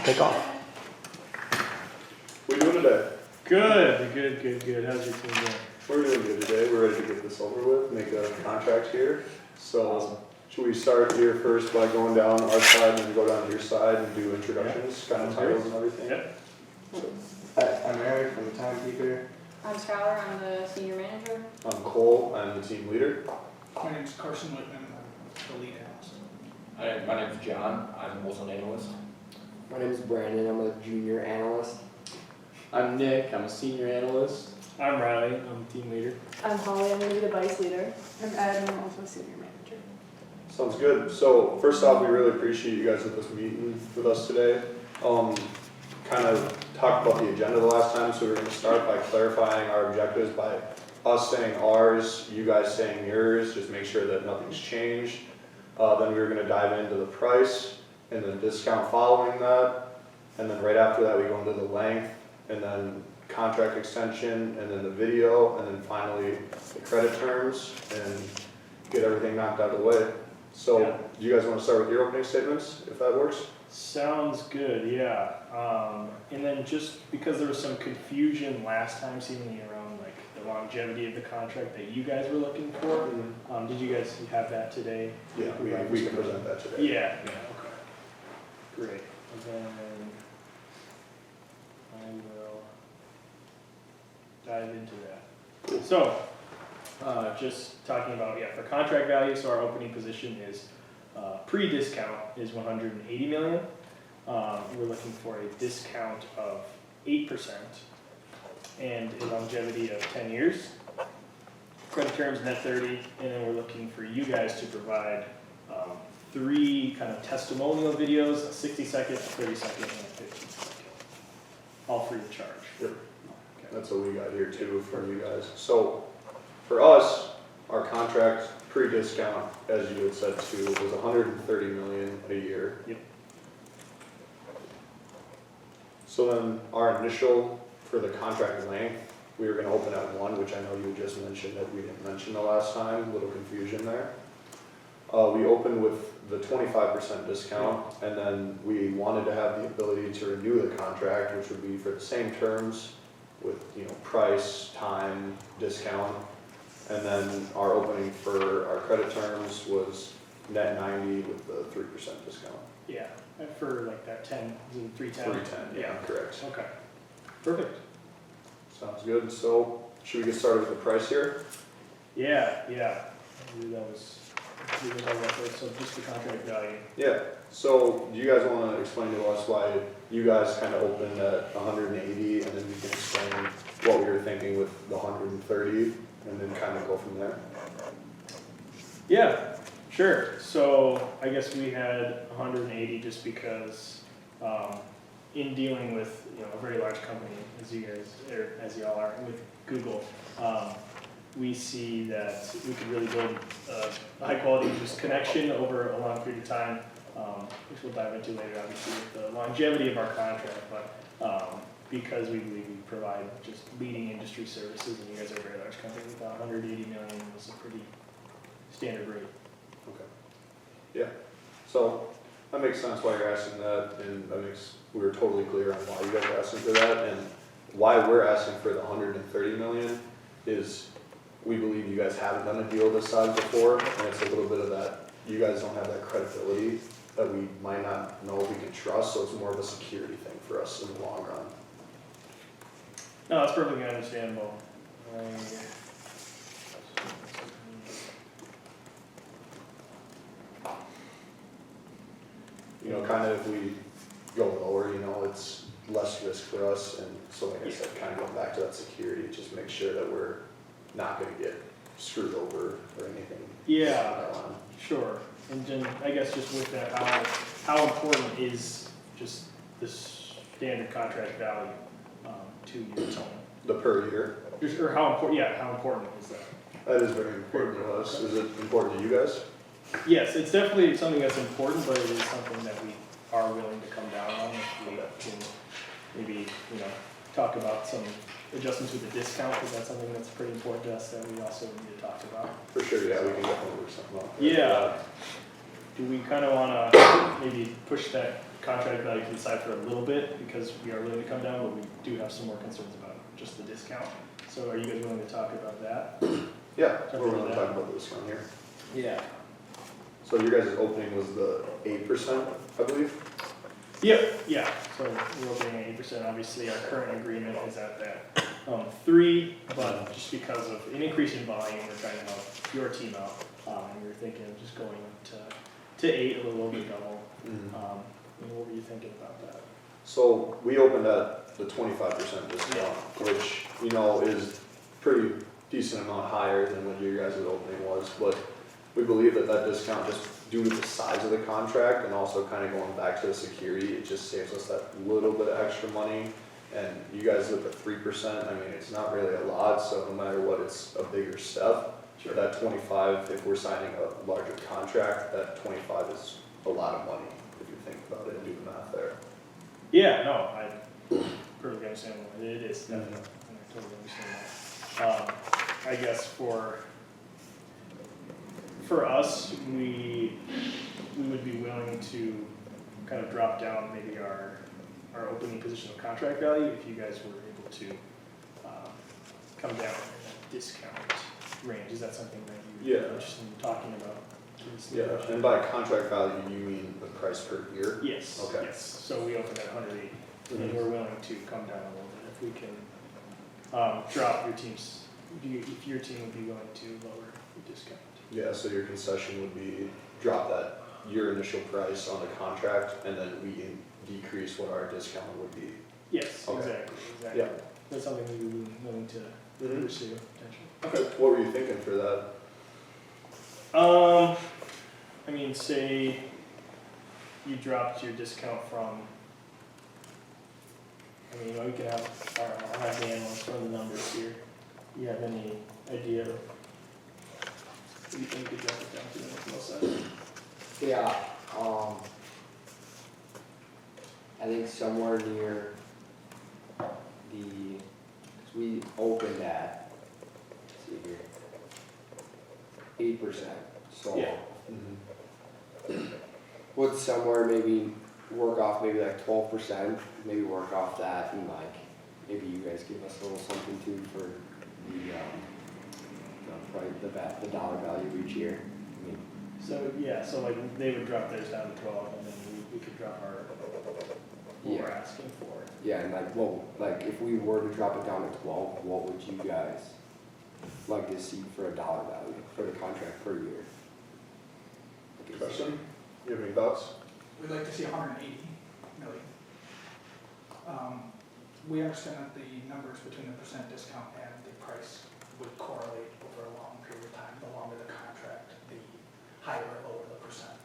take off. What are you doing today? Good. How's your team doing? We're doing good today. We're ready to get this over with, make a contract here. So should we start here first by going down our side and then go down to your side and do introductions, kind of titles and everything? Yep. I'm Eric from the Timekeeper. I'm Skylar, I'm the senior manager. I'm Cole, I'm the team leader. My name is Carson Whitman, I'm the lead analyst. Hi, my name is John. I'm also an analyst. My name is Brandon. I'm a junior analyst. I'm Nick. I'm a senior analyst. I'm Riley, I'm the team leader. I'm Holly, I'm going to be the vice leader. I'm Ed, and I'm also a senior manager. Sounds good. So first off, we really appreciate you guys at this meeting with us today. Kind of talked about the agenda the last time, so we're going to start by clarifying our objectives by us saying ours, you guys saying yours, just make sure that nothing's changed. Then we were going to dive into the price and then discount following that. And then right after that, we go into the length and then contract extension and then the video and then finally the credit terms and get everything knocked out of the way. So Yeah. do you guys want to start with your opening statements, if that works? Sounds good, yeah. And then just because there was some confusion last time seemingly around like the longevity of the contract that you guys were looking for, did you guys have that today? Yeah, we can present that today. Yeah, okay. Great. And then I will dive into that. So, just talking about, for contract value, so our opening position is, pre-discount is 180 million. We're looking for a discount of 8% and a longevity of 10 years. Credit terms net 30, and then we're looking for you guys to provide 3 kind of testimonial videos, a 60-second, a 30-second, and a 15-second, all free of charge. Yep. Okay. That's what we got here too from you guys. So for us, our contract pre-discount, as you had said too, was 130 million a year. Yep. So then our initial for the contract length, we were going to open at 1, which I know you just mentioned that we didn't mention the last time, a little confusion there. We opened with the 25% discount, and then we wanted to have the ability to renew the contract, which would be for the same terms with, price, time, discount. And then our opening for our credit terms was net 90 with the 3% discount. Yeah, for like that 10, is it 310? 310, yeah, correct. Okay, perfect. Sounds good. So should we get started with the price here? Yeah. I believe that was, we were talking about this, so just the contract value. Yeah. So do you guys want to explain to us why you guys kind of opened at 180 and then we can explain what we were thinking with the 130 and then kind of go from there? Yeah, sure. So I guess we had 180 just because in dealing with a very large company as you guys or as y'all are with Google, we see that we could really build a high quality just connection over a long period of time, which we'll dive into later, obviously, with the longevity of our contract. But because we believe we provide just leading industry services, and you guys are a very large company, with 180 million was a pretty standard rate. Okay. Yeah. So that makes sense why you're asking that, and we were totally clear on why you guys are asking for that, and why we're asking for the 130 million is we believe you guys haven't done a deal this size before, and it's a little bit of that, you guys don't have that credibility that we might not know if we can trust, so it's more of a security thing for us in the long run. No, that's perfectly understandable. Kind of if we go lower, it's less risk for us, and so like I said, kind of going back to that security, just make sure that we're not going to get screwed over or anything. Yeah, sure. And then I guess just with that, how important is just the standard contract value to your tone? The per year? Or how important is that? That is very important to us. Is it important to you guys? Yes, it's definitely something that's important, but it is something that we are willing to come down on if we can maybe, talk about some adjustments with the discount, because that's something that's pretty important to us that we also need to talk about. For sure, yeah, we can definitely work something out. Yeah. do we kind of want to maybe push that contract value to the side for a little bit, because we are willing to come down, but we do have some more concerns about just the discount. So are you guys willing to talk about that? Yeah, Something we're gonna like talk that. about this one here. Yeah. So your guys' opening was the 8%, I believe? Yep, yeah, so we're opening at 8%, obviously our current agreement is at that 3, but just because of an increase in volume, we're trying to help your team out. And we were thinking of just going up to 8, a little over double. What were you thinking about that? So we opened at the 25% discount, which, you know, is pretty decent amount higher than what your guys' opening was, but we believe that that discount, just due to the size of the contract and also kind of going back to the security, it just saves us that little bit of extra money. And you guys look at 3%, I mean, it's not really a lot, so no matter what, it's a bigger step. Sure. That 25, if we're signing a larger contract, that 25 is a lot of money, if you think about it and do the math there. Yeah, no, I perfectly understand what it is, definitely, and I totally understand that. I guess for us, we would be willing to kind of drop down maybe our opening position of contract value if you guys were able to come down in that discount range. Is that something that you're Yeah. interested in talking about? Yeah, and by contract value, you mean the price per year? Yes, Okay. yes, so we opened at 180, and we're willing to come down a little bit if we can drop your team's, if your team would be willing to lower the discount. Yeah, so your concession would be drop that, your initial price on the contract, and then we decrease what our discount would be. Yes, Okay. exactly. Yeah. That's something we'd be willing to pursue, potentially. Okay, what were you thinking for that? I mean, say you dropped your discount from, I mean, we can have, I'll have the analyst run the numbers here. You have any idea of what you think you could drop it down to the next most side? Yeah, I think somewhere near the, cause we opened at, let's see here, 8%, so. Yeah. Would somewhere maybe work off maybe like 12%, maybe work off that, and like, maybe you guys give us a little something too for probably the dollar value each year. I mean, So, yeah, so like they would drop theirs down to 12 and then we could drop our, what we're asking for. yeah, and like, well, like if we were to drop it down to 12, what would you guys like to see for a dollar value for the contract per year? Like, is- Question? You have any thoughts? We'd like to see 180 million. We understand that the numbers between the percent discount and the price would correlate over a long period of time. The longer the contract, the higher or lower the percent.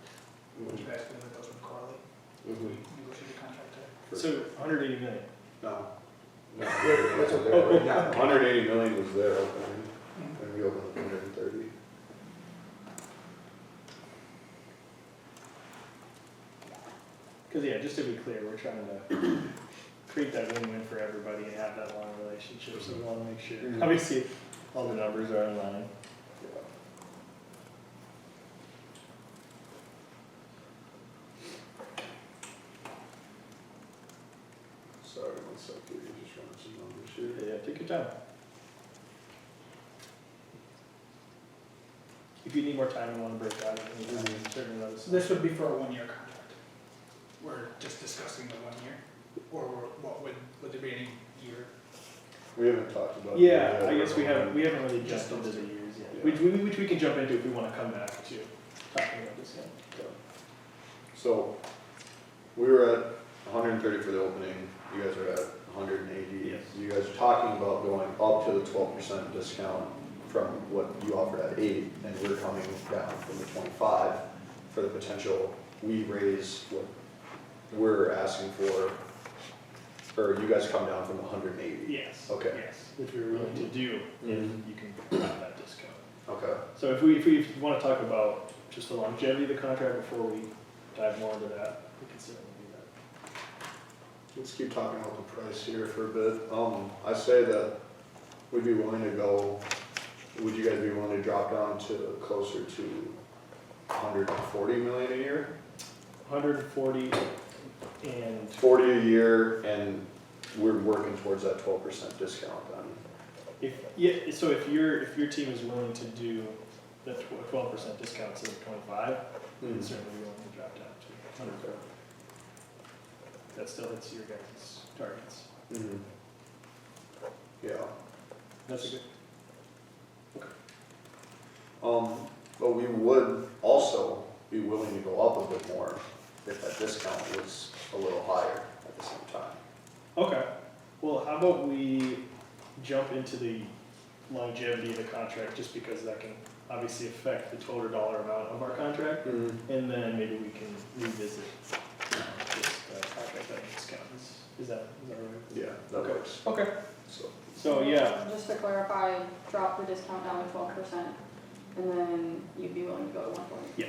Would you guys believe that those would correlate? If we negotiate a contract today? So 180 million. No. What's up there right now? 180 million was their opening, and we opened with 130. Because yeah, just to be clear, we're trying to create that win-win for everybody and have that long relationship, so we want to make sure, obviously, all the numbers are in line. Sorry, one second, you're just running some numbers here. Yeah, take your time. If you need more time and want to break out, certainly let us know. This would be for a one-year contract. We're just discussing the 1 year, or what would there be any year? We haven't talked about. it Yeah, yet. I guess we haven't really Just jumped into those the years yet, Yeah. which we can jump into if we want to come back to talking about this again. So, we were at 130 for the opening, you guys are at 180. Yes. You guys are talking about going up to the 12% discount from what you offered at 8, and we're coming down from the 25 for the potential, we raise what we're asking for, or you guys come down from 180. Yes. Okay. Yes, which we were willing to do if you can have that discount. Okay. So if we want to talk about just the longevity of the contract before we dive more into that, we can certainly do that. Let's keep talking about the price here for a bit. I say that we'd be willing to go, would you guys be willing to drop down to closer to 140 million a year? 140 and 40 a year, and we're working towards that 12% discount then. so if your team is willing to do the 12% discount instead of 25, then certainly we willing to drop down to 100. That still hits your guys' targets. Mm-hmm. Yeah. That's a good. But we would also be willing to go up a bit more if that discount was a little higher at the same time. Okay. Well, how about we jump into the longevity of the contract, just because that can obviously affect the total dollar amount of our contract, and then maybe we can revisit this contract that discount. Is that right? Yeah, that Okay. works. Okay. So, So yeah, Just to clarify, drop the discount down to 12%, and then you'd be willing to go to 140?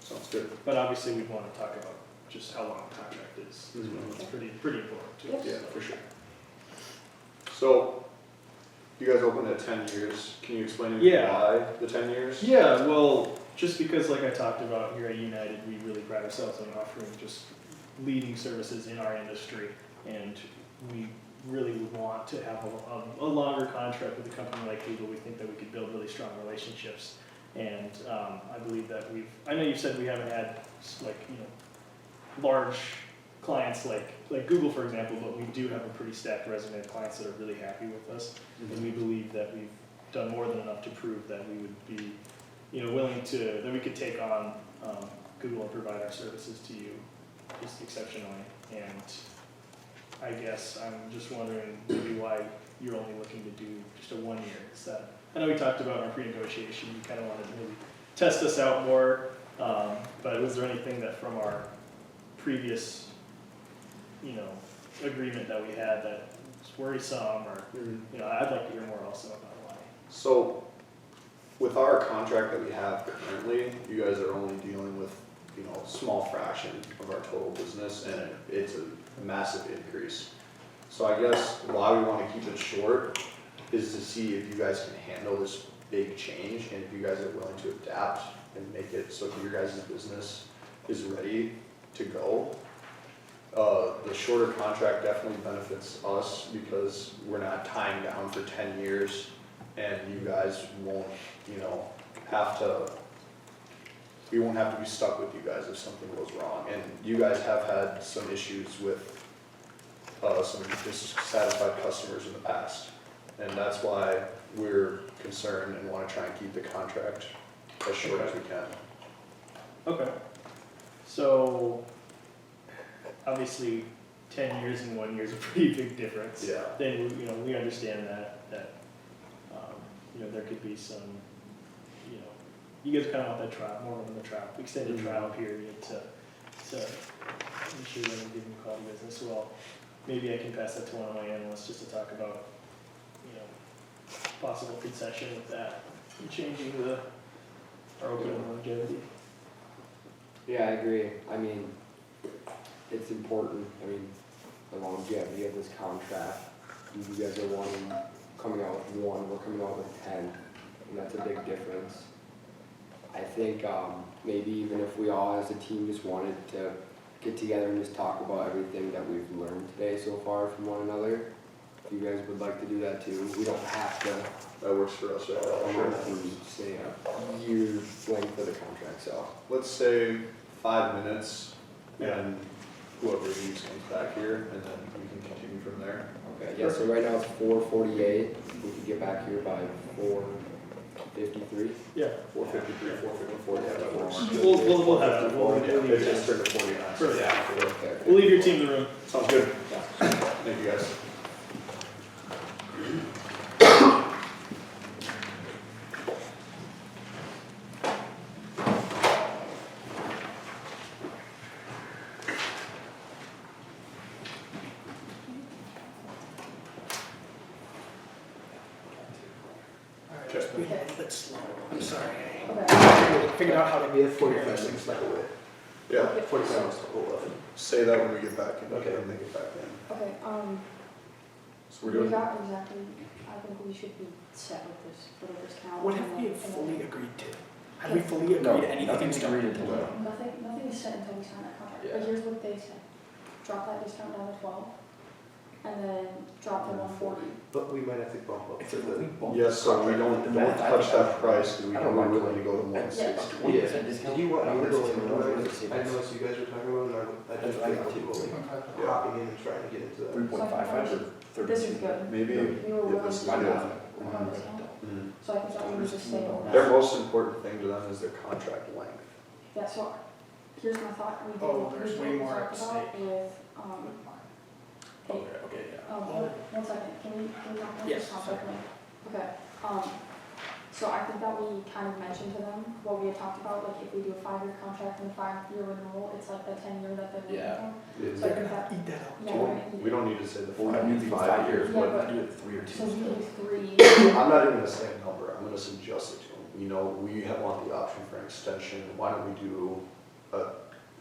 sounds good. but obviously we'd want to talk about just how long the contract is. As well. It's pretty important too. Yes. Yeah, for sure. So, you guys opened at 10 years. Can you explain to me Yeah. why the 10 years? Yeah, well, just because like I talked about here at United, we really pride ourselves on offering just leading services in our industry, and we really would want to have a longer contract with a company like Google. We think that we could build really strong relationships, and I believe that I know you said we haven't had like, large clients like Google, for example, but we do have a pretty stacked resume of clients that are really happy with us. And we believe that we've done more than enough to prove that we would be, willing to, that we could take on Google and provide our services to you just exceptionally. And I guess I'm just wondering maybe why you're only looking to do just a 1 year. Is that, I know we talked about in our pre-negotiation, you kind of wanted to maybe test us out more, but was there anything that from our previous, agreement that we had that was worrisome, or, I'd like to hear more also about why. So, with our contract that we have currently, you guys are only dealing with, a small fraction of our total business, and it's a massive increase. So I guess why we want to keep it short is to see if you guys can handle this big change, and if you guys are willing to adapt and make it so your guys' business is ready to go. The shorter contract definitely benefits us because we're not tying down for 10 years, and you guys won't, we won't have to be stuck with you guys if something goes wrong. And you guys have had some issues with some dissatisfied customers in the past, and that's why we're concerned and want to try and keep the contract as short as we can. Okay. So, obviously, 10 years and 1 year is a pretty big difference. Yeah. Then, we understand that, there could be some, you guys kind of want that trial, more of a trial, extended trial period to ensure that I'm giving quality business. Well, maybe I can pass that to one of my analysts just to talk about, possible concession with that, and changing our open longevity. Yeah, I agree. I mean, it's important. I mean, the longevity of this contract. You guys are coming out with 1, we're coming out with 10, and that's a big difference. I think maybe even if we all as a team just wanted to get together and just talk about everything that we've learned today so far from one another, if you guys would like to do that too, we don't have to That works for us, right? say a year's length of the contract, so. Let's say 5 minutes, Yeah. and whoever leaves comes back here, and then we can continue from there. Okay, yeah, so right now it's 4:48, we could get back here by 4:53. Yeah. 4:53, 4:54, yeah, that works. We'll have that. We'll It just turned to 49. so Perfect. yeah, Okay. We'll leave your team in the room. sounds good. Thank you, guys. Just be a little bit slow, I'm sorry. Okay. Figured out how to We have 45 minutes left. Yeah, 45 minutes to hold up. say that when we get back in, Okay. when they get back in. Okay, So we're doing, exactly, I think we should be set with this, for the discount. What have we fully agreed to? Have we fully agreed to anything? Nothing's we don't- agreed until then. Nothing is set until we sign that contract, Yeah. but here's what they said. Drop that discount down to 12, and then drop the 140. But we might have to bump up to the. Yes, so we don't touch that price, because I don't we're know. willing to go to 160. 20% discount. Did you want, I I'm would gonna go say in, no, I I'm gonna say that's noticed you guys were talking about, and I just I think too. people hopping in and trying to get into that. 3.55 or 32. This is good. Maybe, We were willing this to is do good. that. on discount. Mhm. So I think that we would just stay on Their that. most important thing to them is their contract length. Yeah, so here's my thought, we did, Oh, we there's did way more talk at about stake. with, hey, Okay, yeah. one second, can we talk about Yes, this topic? Okay, so I think that we kind of mentioned to them what we had talked about, like if we do a 5-year contract and a 5-year renewal, it's like the 10-year that they're looking Yeah. for. So I They're think gonna that, eat that up. yeah, we're gonna eat We it. don't need to say the Well, I mean, 5 5 years, Yeah, but but- do it 3 or 2. So we do 3, I'm not even gonna say a number, I'm gonna suggest it to them. You know, we want the option for an extension, why don't we do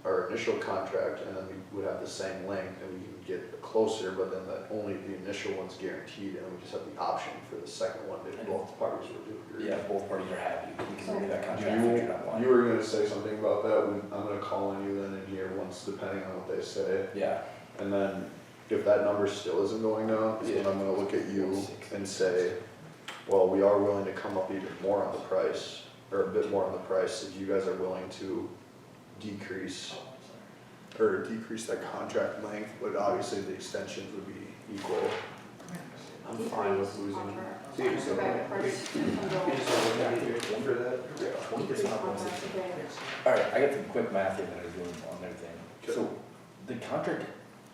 our initial contract and then we would have the same length and we can get closer, but then only the initial one's guaranteed and we just have the option for the second one if both parties were to agree. Yeah, if both parties are happy, we can renew that You, contract future down the line. you were gonna say something about that, I'm gonna call on you then in here once, depending on what they say. Yeah. And then if that number still isn't going down, then I'm gonna look at you and say, well, we are willing to come up even more on the price, or a bit more on the price, if you guys are willing to decrease that contract length, but obviously the extensions would be equal. I'm fine with decrease losing. contract. So you're saying, Okay, price can go. You just want to look at it for that? Yeah. Decrease contract, okay. Alright, I got some quick math here that I was doing on their thing. Okay. So, the contract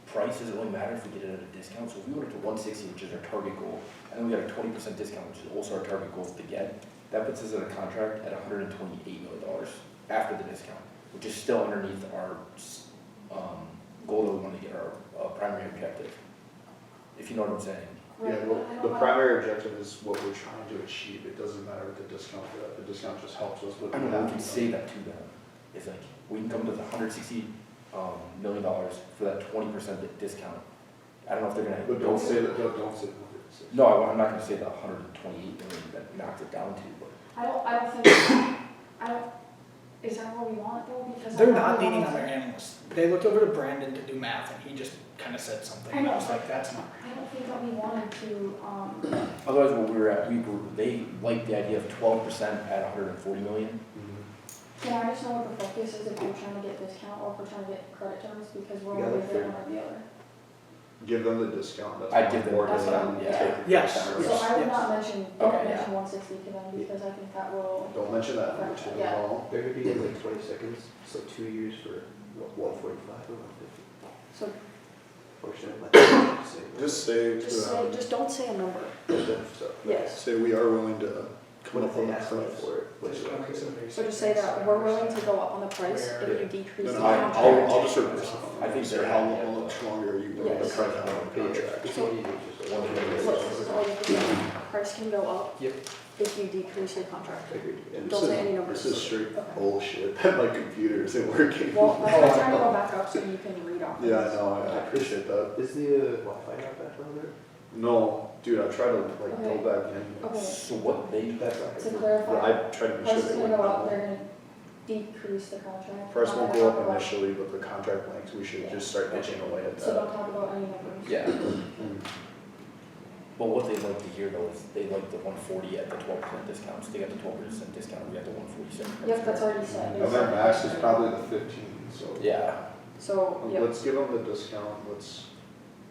price doesn't really matter if we get it at a discount, so if we went up to 160, which is our target goal, and then we got a 20% discount, which is also our target goal to get, that puts us in a contract at $128 million after the discount, which is still underneath our goal that we want to get our primary objective. If you know what I'm saying. Yeah, Right, well, I don't the know. primary objective is what we're trying to achieve, it doesn't matter what the discount for that, the discount just helps us with. I don't know, we can say that to them. It's like, we can come to the $160 million for that 20% discount. I don't know if they're gonna. But don't say that, don't say that. No, I'm not gonna say the 128 million that knocked it down to, but. I don't is that what we want though? Because I They're thought not we leaning wanted on their analysts. They looked over to Brandon to do math and he just kind of said something. I And know. I was like, that's not. I don't think that we wanted to, Otherwise, what we were at, they liked the idea of 12% at 140 million. can I just know what the focus is if we're trying to get discount or if we're trying to get credit terms, because we're Yeah, only that's doing fair. one or the other. Give them the discount, that's. I'd give them more the important discount, than yeah. take the Yes. percent. So I would Yes. not mention, Okay, don't yeah. mention 160 to them, because I think that will, Don't mention that number to them at Yeah. all. They're gonna be in like 20 seconds, so 2 years for what, 145 or 150? so Or should I let them say? Just say to them, just don't say a number. So, Yes. say we are willing to come What if up on they the ask me price. for it? What's Just it? like some basic So just say that we're willing to go up on the price if you decrease the Then contract. I'll just replace it. I think Say they're how happy. much longer are you willing to Yes. try to have on the contract? It's what you do, just like- Look, this is all you have to say. Price can go up Yep. if you decrease your contract. Agreed. And Don't this say is- any numbers. This is straight Okay. bullshit, that my computer isn't working. Well, that's why I'm trying to go back up so you can read off. Yeah, I know, I appreciate that. Is the Wi-Fi not back on there? No, dude, I tried to like go Okay. back in. Okay, So what they, That's not to good. clarify, I tried to make price sure is they gonna went go up, down. they're gonna decrease the contract. Price Not won't gonna go talk up about- initially, but the contract length, we should just start itching away at So that. don't talk about any numbers. yeah, Mm. but what they'd like to hear though is they like the 140 at the 12% discount, so they got the 12% discount, we got the 147. Yep, that's already said. And then max is probably the 15, so. Yeah, So, yep, Let's give them the discount,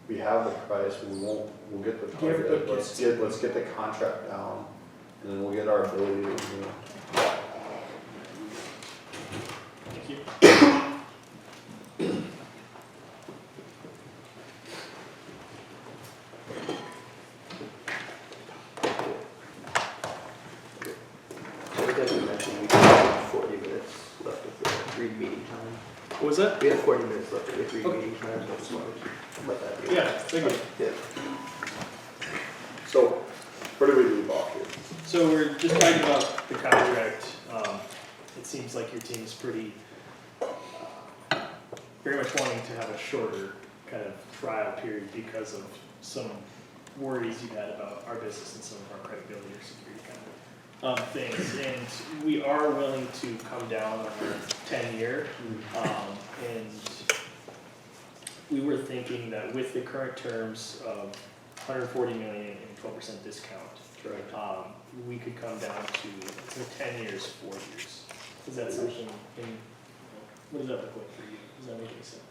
we have the price, we'll get the Give the target, let's get the contract down, and then we'll get our ability to, Thank you. So we definitely mentioned we had 40 minutes left of the read meeting time. What was that? We have 40 minutes left of the read Okay. meeting time, so I just wanted to let that be. Yeah, thank you. Yeah. so, where do we leave off here? So we're just talking about the contract. It seems like your team is pretty, very much wanting to have a shorter kind of trial period because of some worries you had about our business and some of our credibility or security kind things, and we are willing to come down on our 10-year. And we were thinking that with the current terms of 140 million and 12% discount, we could come down to, instead of 10 years, 4 years. Is that something, what does that look like for you? Does that make any sense?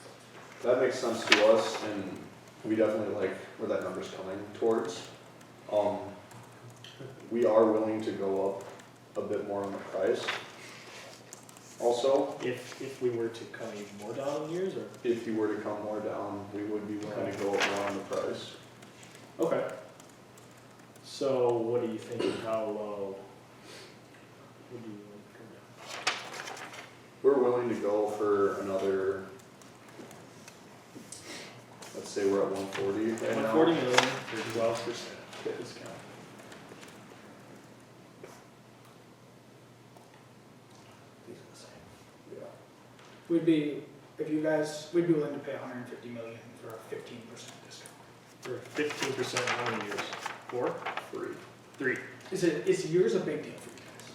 That makes sense to us, and we definitely like where that number's coming towards. We are willing to go up a bit more on the price. Also, If we were to come even more down in years, or? if you were to come more down, we would be willing to go up more on the price. Okay. So what are you thinking, how low would you come down? We're willing to go for another, let's say we're at 140 right now. 140 million for 12% discount. Yeah. We'd be, if you guys, we'd be willing to pay 150 million for a 15% discount. For 15% how many years? 4? 3. Is years a big deal for you guys?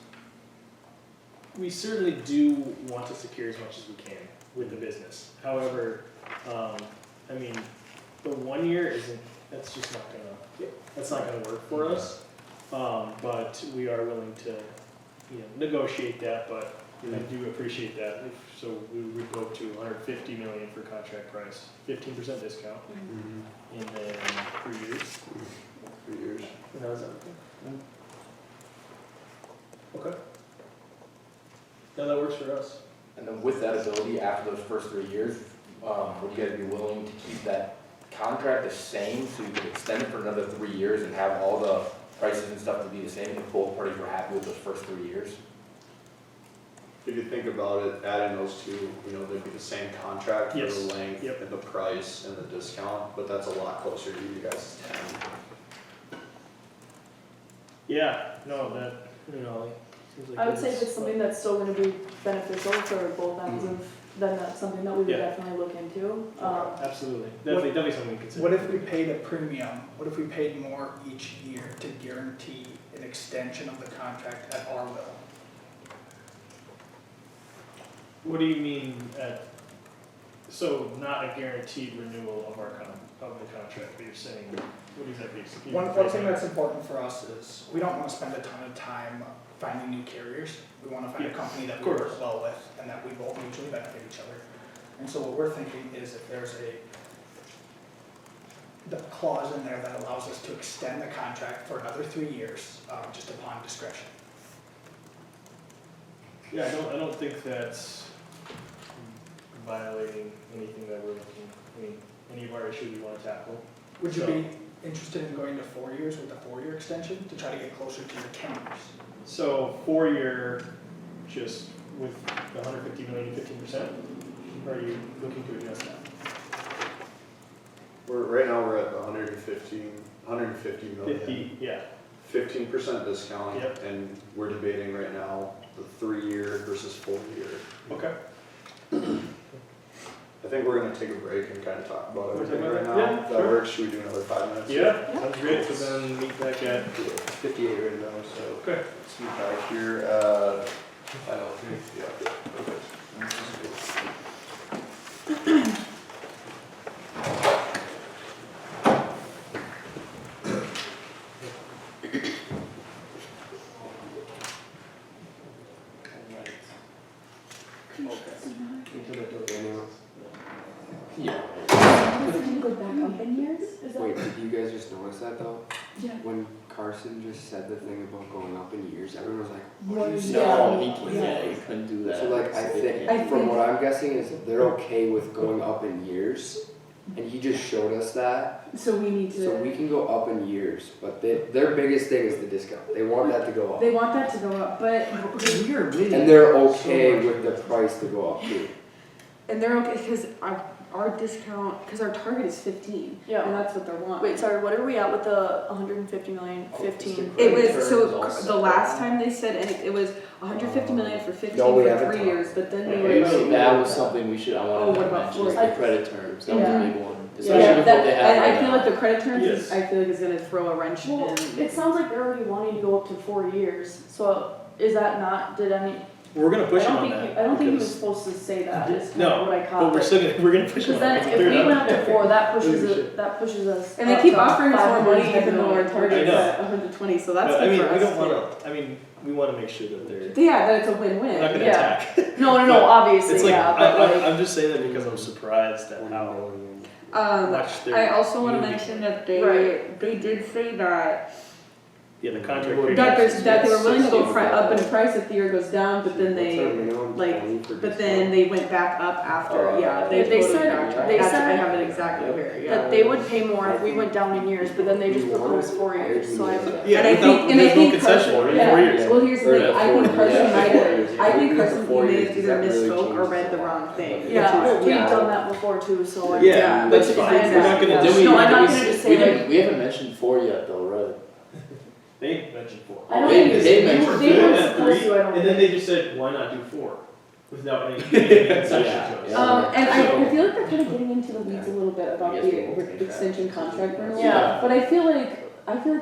We certainly do want to secure as much as we can with the business. However, I mean, the 1 year isn't, that's just not gonna work for us. But we are willing to, negotiate that, but I do appreciate that. So we would go to 150 million for contract price, 15% discount, and then 3 years. 3 years. And how's that? Okay. Yeah, that works for us. And then with that ability, after those first 3 years, would you guys be willing to keep that contract the same so you could extend it for another 3 years and have all the prices and stuff to be the same if both parties were happy with those first 3 years? If you think about it, adding those two, they'd be the same contract for Yes. the length Yep. and the price and the discount, but that's a lot closer to you guys' 10. Yeah, no, that, seems like I would say if it's- it's something that's still gonna be beneficial for both ends of, then that's something that we would Yeah. definitely look into. Absolutely, definitely something we consider. What if we paid a premium, what if we paid more each year to guarantee an extension of the contract at our will? What do you mean so not a guaranteed renewal of of the contract, but you're saying, what exactly? One thing that's important for us is, we don't wanna spend a ton of time finding new carriers. We wanna find a Yeah, company that of we work course. well with and that we both mutually benefit each other. And so what we're thinking is if there's the clause in there that allows us to extend the contract for another 3 years, just upon discretion. Yeah, I don't think that's violating anything that we're any of our issues we want to tackle. Would you So- be interested in going to 4 years with a 4-year extension to try to get closer to your 10 years? So 4-year, just with the 150 million, 15%, or are you looking to adjust that? Right now we're at 150 million. 50, yeah. 15% discount, Yep. and we're debating right now the 3-year versus 4-year. Okay. I think we're gonna take a break and kind of talk about Wanna everything talk right about now. that? Yeah, That sure. works, should we do another 5 minutes? Yeah, sounds great. So then meet back at, 58 right now, so okay. let's move back here. Final three. Yeah. Yeah. Is it gonna go back up in years? Is that? Wait, did you guys just notice that though? Yeah. When Carson just said the thing about going up in years, everyone was like, What what are you is saying? No, Yeah. he can't, yeah, he couldn't do that. So like, I think, from what I'm guessing is they're okay with going up in years, and he just showed us that, So we need so we to, can go up in years, but their biggest thing is the discount, they want that to go up. they want that to go up, but, We are winning. And they're so okay much. with the price to go up too. and they're okay, cause our discount, cause our target is 15, and Yeah. that's what they're wanting. Wait, sorry, what are we at with the 150 million, 15? It was, Terms so also. the last time they said, and it was 150 million for 15 No, we for haven't 3 talked. years, but then they Okay, were so like, that was something we should, I Oh, wanted what to about mention, is Florida? the credit terms, that was Yeah. a big one. especially Yeah, with that- what they have And right I feel now. like the credit terms Yes. is, I feel like is gonna throw a wrench in. Well, it sounds like they're already wanting to go up to 4 years, so is that not, did any, We're gonna push I him don't on think, that. I don't think he was because- supposed to say that, is kind No, of what I caught. But we're still gonna, we're gonna push him Because on then that. if we went up to 4, that pushes us. And they up keep to offering us more 500 money even though our million. target's I know. at 120, so that's But I good mean, for we us don't too. wanna, I mean, we wanna make sure that they're, Yeah, that it's a we're not win-win. gonna Yeah. attack. No, But obviously, It's like, yeah, but like, I'm just saying that because I'm surprised at 1 how million. much I they're. also wanna moving. mention that Right. they did say that Yeah, the contract. that period is that they were willing to go 60. up in price if the year goes down, but then What's our they, minimum? like, 20 for but then they went back up after, Oh, yeah, they they totally said- backtracked. they That's- I said have it exactly here, yeah. that they would pay more if we went down in years, but then they just proposed 4 years, so I. Yeah, And I without, think- and I there's no think concession, Carson- in yeah. 4 years. Well, here's the Or thing, I 4 think years. Carson Yeah, might 4 have, years. I think Even the Carson, 4 you may years, have does either that really misspoke or change read a the lot? wrong thing. Yeah, Which is- we've done that before too, so I. Yeah, Which that's is fine. exactly- We're not gonna Did do we, No, I'm did not we gonna s- just say, we didn't, like- we haven't mentioned 4 yet though, right? They mentioned 4. I don't They- think they they mentioned they They weren't had supposed 3, to, I don't and then think. they just said, why not do 4? Without any concession Yeah, to us. yeah. And So- I feel like they're kind of getting into the weeds a little bit about Yes, the we will. extension contract renewal. Yeah. But I feel like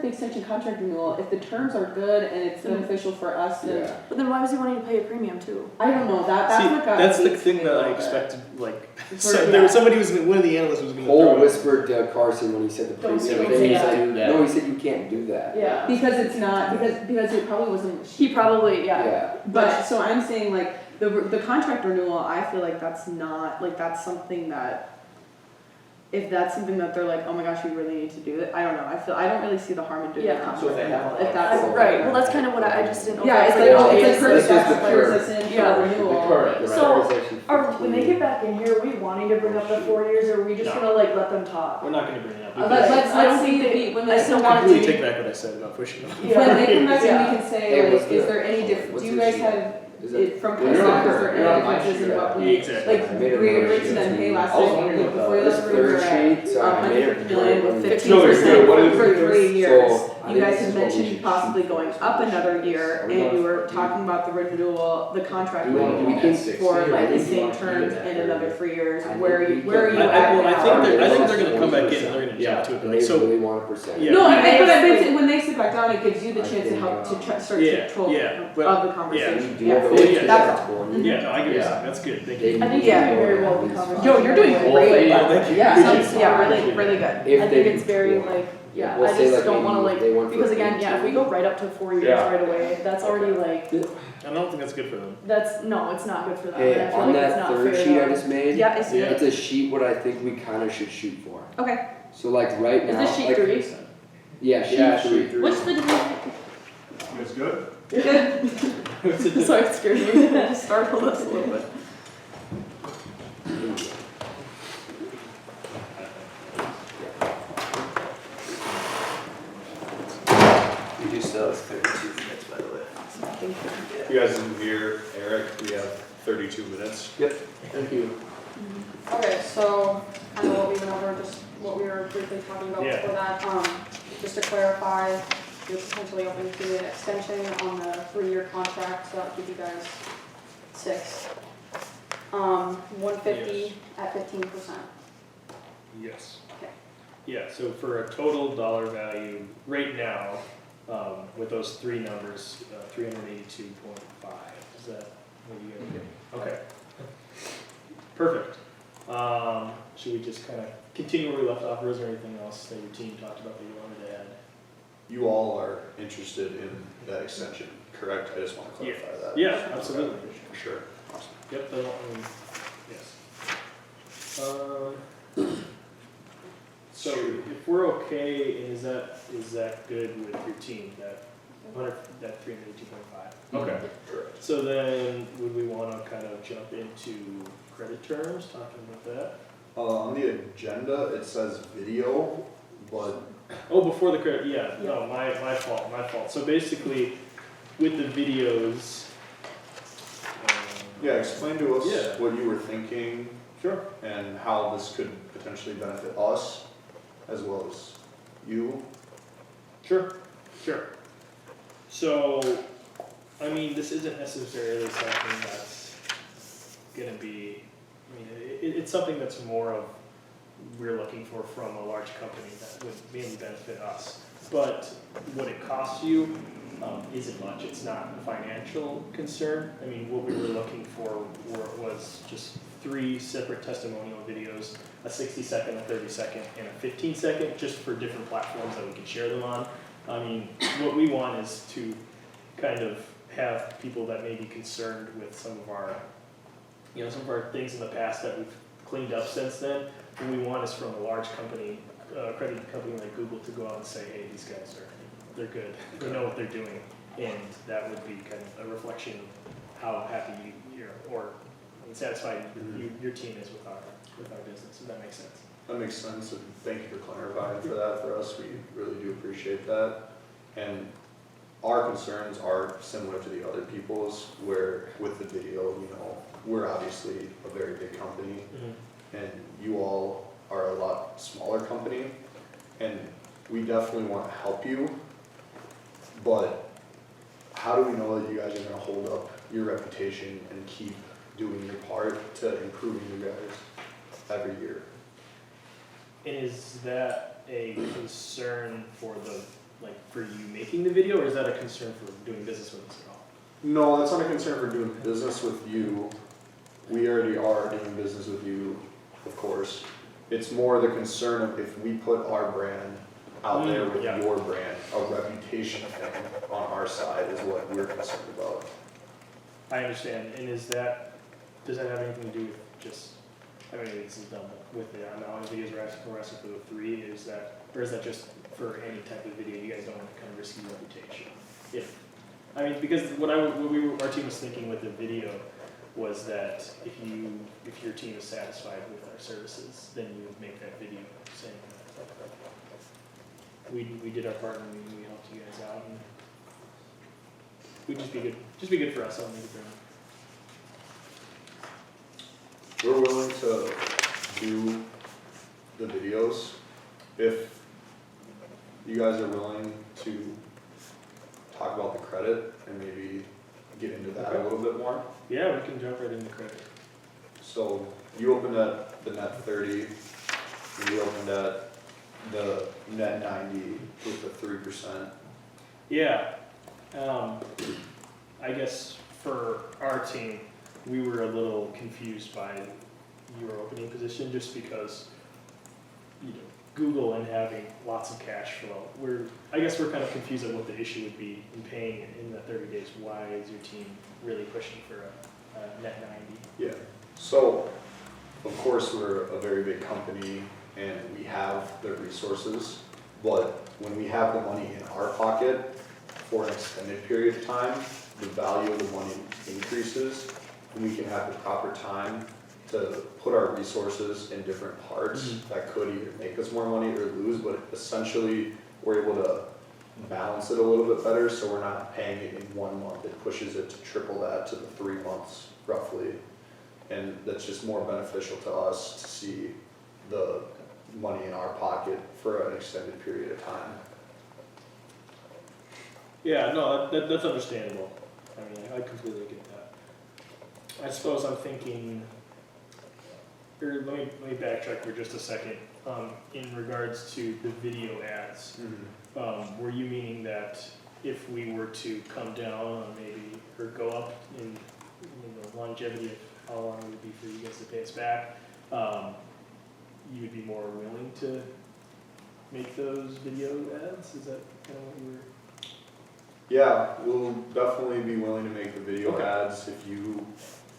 the extension contract renewal, if the terms are good and it's beneficial for us, then, Yeah. But then why was he wanting to pay a premium too? I don't know, that's See, what got. that's the me to thing me that a I little bit. expected, like, For- so, yeah. there was somebody who's, one of the analysts was gonna throw Cole it. whispered to Carson when he said the Don't premium say thing, he that. said, Do that. no, he said you can't do that. Yeah. Because it's not, because it probably wasn't. He probably, yeah. Yeah, But, so I'm saying like, the contract renewal, I feel like that's not, like, that's something that, if that's something that they're like, oh my gosh, we really need to do it, I don't know, I don't really see the harm in doing the Yeah. contract So if they have- renewal, if that's. Right, well, that's kind of what I just didn't know. Yeah, if it's it was like, like, it's like, This is that's the what clears current. us in for Yeah. the The renewal. current, right? So, Section when they 15. get back in here, are we wanting to bring up the 4 years, or are we just No. gonna like let them talk? We're not gonna bring it up. Let's I don't see think the they- beat, when I they still come want back, it Completely to take back what I said about pushing them. Yeah. when they come back Yeah. and we can say, Hey, like, what's is the- there any what's do you the guys sheet? have, Is it from Well, you're on Chris, is her- there you're on any my differences sheet, in what right? we, Exactly. like, I made a we note reached of them, it. hey, last I was time, wondering like, about before you This left, we were third at sheet, so I made it 150 million with one. 15% What is for it? 3 years. So, I You think guys this had is what we mentioned should possibly shoot going for. up another year, Are we and going you were for- talking about the renewal, the contract Do we want- renewal we can- for like the same terms in another 3 years, I where think we where are can- you at now? I think they're gonna come back in and they're gonna Yeah. jump to it, And like, they so, really want a percent. Yeah. No, but Basically- when they sit back down, it gives you the I chance to think, help to start yeah, to control yeah, but- of the conversation. Do Yeah, you have Well, a- yeah. that's all. one? yeah, no, I get Yeah. it, that's good, thank They- you. I think Yeah. you're doing very well with the conversation. Yo, you're doing Well, great. they- thank you. Yeah, Appreciate sounds, it. yeah, really, really good. If I they think it's very want. like, yeah, We'll I say, just like, don't maybe wanna like, they went for because again, yeah, if we go right up to 4 years Yeah. right away, that's already like, I don't think that's good for them. that's, no, it's not good for them, Hey, and I feel on like it's that not third fair sheet I to- just made, Yeah, I see Yeah. it. it's a sheet what I think we kinda should shoot for. Okay. So like right Is now, this sheet like, 3? yeah, sheet Yeah, 3. sheet 3. What's the division? You guys good? Good. Sorry, it scared me, it just startled us a little bit. We do still have 32 minutes, by the way. You guys didn't hear Eric, we have 32 minutes. Thank you. Okay, so kind of what we went over, just what we were briefly talking about Yeah. before that, just to clarify, you're potentially open to an extension on the 3-year contract, so that'll give you guys 6. 150 at 15%. Yes. Okay. Yeah, so for a total dollar value, right now, with those 3 numbers, 382.5, is that what you guys get? Okay. Perfect. Should we just kind of continue where we left off, or is there anything else that your team talked about that you wanted to add? You all are interested in that extension, correct? I just want to clarify that. Yeah, absolutely. For sure. Awesome. Yep, I mean, yes. So if we're okay, is that good with your team, that 382.5? Okay. Correct. So then, would we wanna kind of jump into credit terms, talking about that? On the agenda, it says video, but Oh, before the credit, yeah, no, my fault. So basically, with the videos, yeah, explain to us Yeah. what you were thinking sure. and how this could potentially benefit us as well as you. Sure. So, I mean, this isn't necessarily something that's gonna be, I mean, it's something that's more of we're looking for from a large company that would mainly benefit us. But what it costs you isn't much. It's not a financial concern. I mean, what we were looking for was just 3 separate testimonial videos, a 60-second, a 30-second, and a 15-second, just for different platforms that we can share them on. I mean, what we want is to kind of have people that may be concerned with some of our things in the past that we've cleaned up since then. What we want is from a large company, accredited company like Google, to go out and say, hey, these guys they're good, they know what they're doing, and that would be kind of a reflection of how happy you're, or satisfied your team is with our business, if that makes sense. That makes sense, and thank you for clarifying for that for us. We really do appreciate that. And our concerns are similar to the other people's, where with the video, we're obviously a very big company, and you all are a lot smaller company, and we definitely want to help you, but how do we know that you guys are going to hold up your reputation and keep doing your part to improving you guys every year? And is that a concern for for you making the video, or is that a concern for doing business with us at all? No, that's not a concern for doing business with you. We already are doing business with you, of course. It's more the concern of if we put our brand out there with your brand, a reputation thing on our side is what we're concerned about. I understand. And does that have anything to do with just, I mean, this is done with the amount of videos we're asking for the 3, or is that just for any type of video? You guys don't want to kind of risk your reputation? Because our team was thinking with the video was that if your team is satisfied with our services, then you would make that video saying that we did our part and we helped you guys out, and we'd just be good for us. I don't think it's We're willing to do the videos if you guys are willing to talk about the credit and maybe get into that a little bit more. Yeah, we can jump right into credit. So you opened at the net 30, and you opened at the net 90 with the 3%. Yeah, I guess for our team, we were a little confused by your opening position just because, Google and having lots of cash flow. I guess we're kind of confused at what the issue would be in paying in the 30 days. Why is your team really pushing for a net 90? Yeah. So, of course, we're a very big company and we have the resources, but when we have the money in our pocket for an extended period of time, the value of the money increases, and we can have the proper time to put our resources in different parts that could either make us more money or lose, but essentially we're able to balance it a little bit better, so we're not paying it in 1 month. It pushes it to triple that to the 3 months roughly, and that's just more beneficial to us to see the money in our pocket for an extended period of time. Yeah, no, that's understandable. I mean, I completely get that. I suppose I'm thinking, or let me backtrack for just a second. In regards to the video ads, were you meaning that if we were to come down or go up in the longevity of how long it would be for you guys to pay us back, you would be more willing to make those video ads? Is that kind of what you were? Yeah, we'll definitely be willing to make the video Okay. ads if you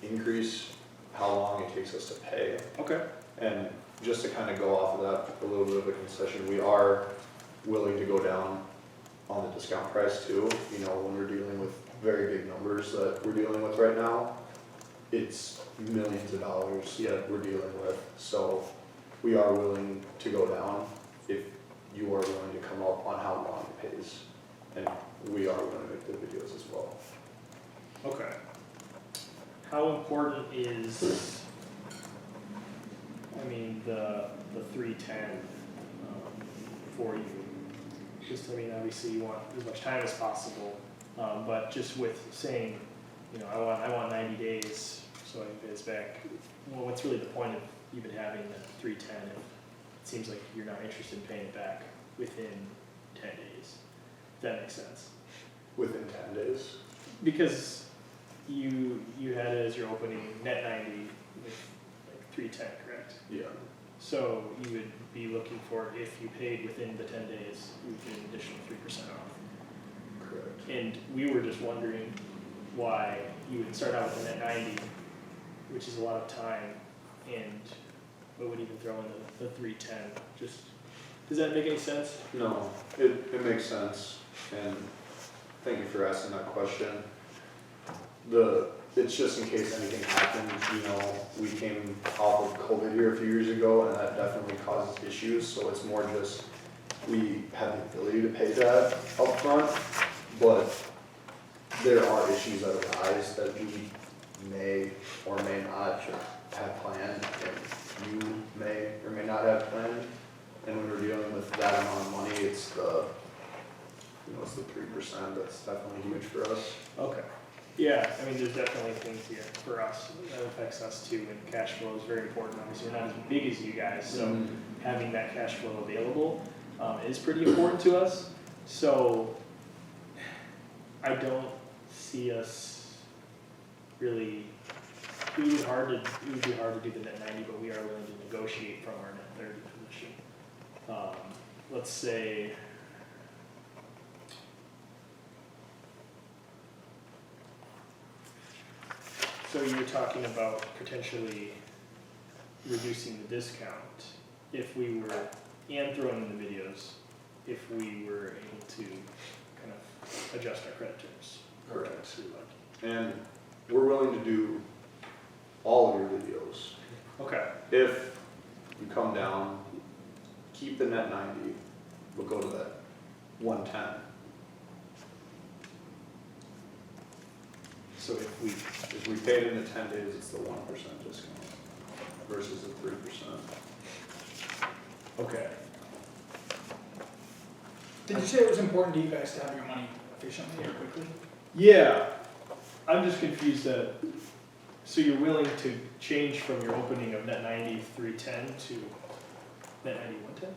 increase how long it takes us to pay. Okay. And just to kind of go off of that, a little bit of a concession, we are willing to go down on the discount price too. When we're dealing with very big numbers that we're dealing with right now, it's millions of dollars that we're dealing with. So we are willing to go down if you are willing to come up on how long it pays. And we are willing to make the videos as well. Okay. How important is, the 310 for you? Just, obviously you want as much time as possible, but just with saying, I want 90 days so I can pay this back. Well, what's really the point of even having the 310 it seems like you're not interested in paying it back within 10 days. If that makes sense. Within 10 days. Because you had it as your opening net 90 with like 310, correct? Yeah. So you would be looking for, if you paid within the 10 days, you would get an additional 3% off. Correct. And we were just wondering why you would start out with a net 90, which is a lot of time, and we would even throw in the 310. Just, does that make any sense? No, it makes sense, and thank you for asking that question. It's just in case anything happens, you know, we came off of COVID here a few years ago, and that definitely causes issues, so it's more just, we have the ability to pay that upfront, but there are issues that arise that we may or may not have planned, and you may or may not have planned. And when we're dealing with that amount of money, it's the 3%, that's definitely huge for us. Okay. Yeah, I mean, there's definitely things here for us that affects us too, and cash flow is very important. Obviously, we're not as big as you guys, so having that cash flow available is pretty important to us. So I don't see us really. It would be hard to do the net 90, but we are willing to negotiate from our net 30 position. Let's say. So you're talking about potentially reducing the discount if we were, and throwing in the videos, if we were able to kind of adjust our credit terms. Correct. To like, And we're willing to do all of your videos. okay, If you come down, keep the net 90, but go to that 110. so if we, If we paid in the 10 days, it's the 1% discount versus the 3%. okay, Did you say it was important to you guys to have your money efficiently or quickly? yeah, I'm just confused that, so you're willing to change from your opening of net 90, 310 to net 90, 110?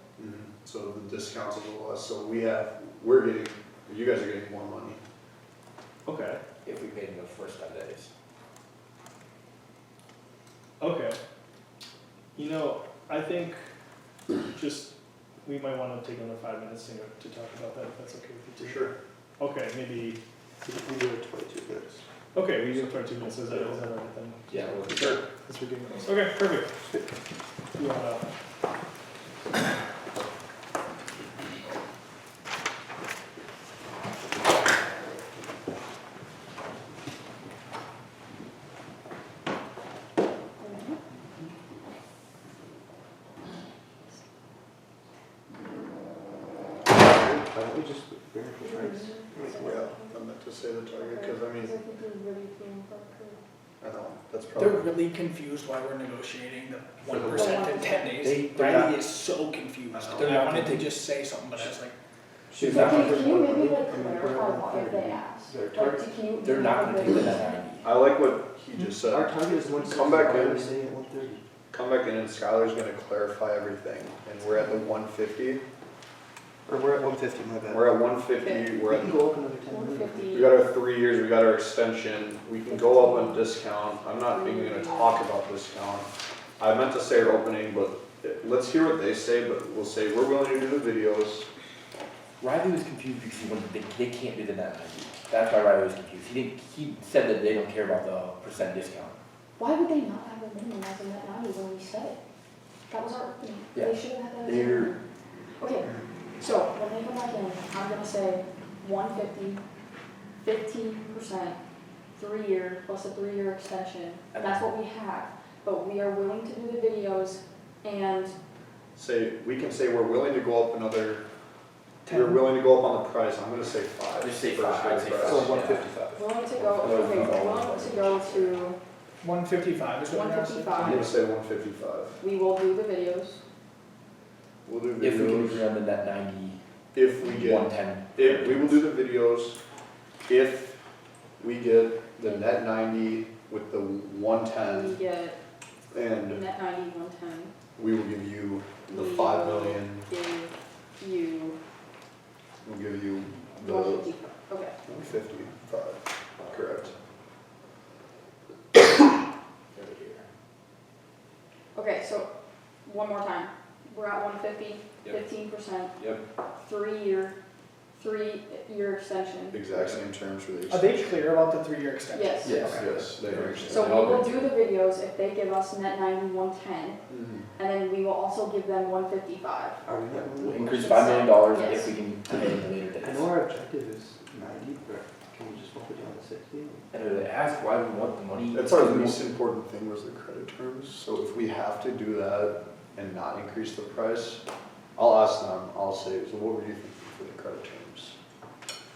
So the discount's a little less, so you guys are getting more money. Okay, If we paid in the first 10 days. okay. You know, I think just, we might want to take another 5 minutes to talk about that, if that's okay with you too. Sure. Okay, maybe, We do it 22 minutes. okay, we do 22 minutes, is that all right then? Yeah, we'll do Sure. That's ridiculous. Okay, perfect. You wanna, Why don't we just verify price? Yeah, I meant to say the target, because I mean, Because I think we're really feeling for I know, that's They're probably, really confused why we're negotiating the For the 1% in 10 days. they're not- Riley is so confused. I know. They're They're wanted not- to just say something, but it's like, She's But not gonna can you maybe like I mean, we're clarify at why if 30. they ask? Their Like, target- can you? They're do not you gonna have take the a- net 90. I like what he just Our said. target is 160. Come back Why are in. we saying at 130? Come back in and Skylar's gonna clarify everything, and we're at the 150. Or we're at 150, my bad. We're at 150, We we're can at, go up another 10 minutes. 150. we got our 3 years, we got our extension, we can go up on discount. I'm not even gonna talk about discount. I meant to say our opening, but let's hear what they say, but we'll say we're willing to do the videos. Riley was confused because he wanted, they can't do the net 90. That's why Riley was confused. He said that they don't care about the percent discount. Why would they not have a minimum as a net 90 when we said it? That was our opening. Yeah. They should have had that as a They're- minimum. Okay, so when they come back in, I'm gonna say 150, 15%, 3 year plus a 3-year extension. That's what we have, but we are willing to do the videos and We can say we're willing to go up another, we're 10. willing to go up on the price, I'm gonna say 5. Just say for 5, I'd say price. 5. So 155. willing to go, okay, willing to go to 155 is what you're asking? I'm 155. gonna say 155. We will do the videos. We'll do If we can agree videos, on the net 90, if we get, 110. if, we will do the videos, if we get the net 90 with the We 110, get And net 90, 110. we will give you the We 5 will million, Give you we'll give you the 150, okay. 155, correct? Okay, so, one more time, we're at 150, Yep. 15%. Yep. 3-year extension. Exact same terms for the Are they clear about the 3-year extension? Yes. Yes, they are. So we will do the videos if they give us net 90, 110, Mhm. and then we will also give them 155. Are we not We'll really? increase $5 million Yes. if we can pay in the later I days. know our objective is 90, but can we just bump it down to 60? And they ask why we want the money. That's our least important thing was the credit terms, so if we have to do that and not increase the price, I'll ask them, I'll say, so what were you thinking for the credit terms?